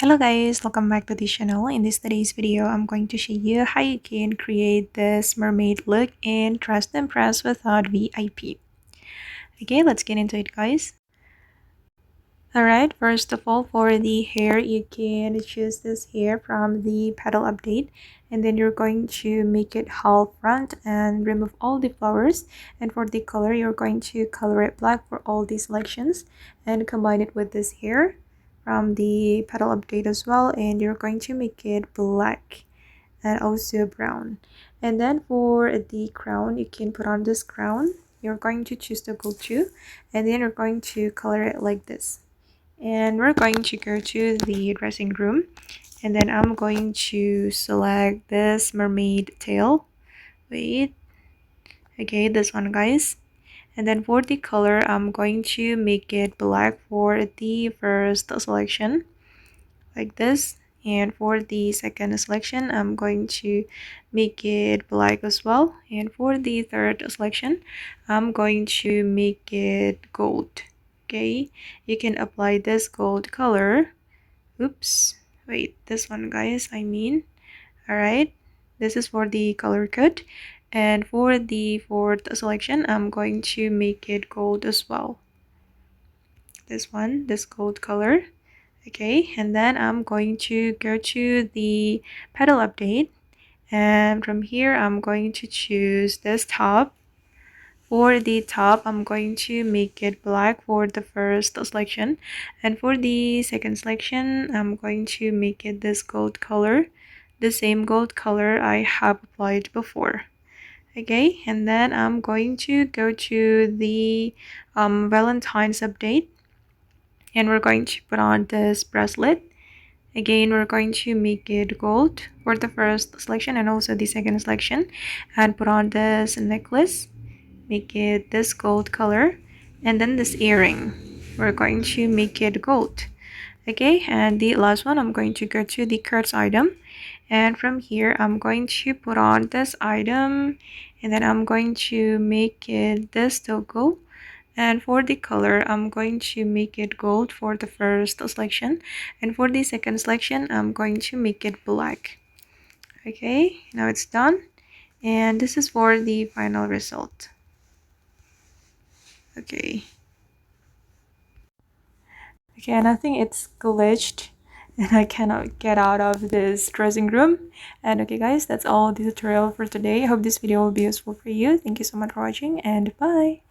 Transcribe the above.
Hello guys, welcome back to the channel. In today's video, I'm going to show you how you can create this mermaid look in Trust and Press without VIP. Okay, let's get into it guys. Alright, first of all, for the hair, you can choose this hair from the petal update, and then you're going to make it half front and remove all the flowers. And for the color, you're going to color it black for all the selections and combine it with this hair from the petal update as well, and you're going to make it black and also brown. And then for the crown, you can put on this crown. You're going to choose the gold too, and then you're going to color it like this. And we're going to go to the dressing room, and then I'm going to select this mermaid tail. Wait, okay, this one guys. And then for the color, I'm going to make it black for the first selection like this, and for the second selection I'm going to make it black as well, and for the third selection I'm going to make it gold. Okay, you can apply this gold color. Oops, wait, this one guys, all right, this is for the color code. And for the fourth selection I'm going to make it gold as well, this one, this gold color. Okay, and then I'm going to go to the petal update, and from here I'm going to choose this top. For the top, I'm going to make it black for the first selection, and for the second selection I'm going to make it this gold color, the same gold color I have applied before. Okay, and then I'm going to go to the Valentine's update, and we're going to put on this bracelet. Again, we're going to make it gold for the first selection and also the second selection, and put on this necklace, make it this gold color, and then this earring, we're going to make it gold. Okay, and the last one, I'm going to go to the cards item, and from here I'm going to put on this item, and then I'm going to make it this toggle. And for the color, I'm going to make it gold for the first selection, and for the second selection I'm going to make it black. Okay, now it's done, and this is for the final result. Okay, and I think it's glitched and I cannot get out of this dressing room. And okay guys, that's all the tutorial for today. I hope this video will be useful for you. Thank you so much for watching, and bye.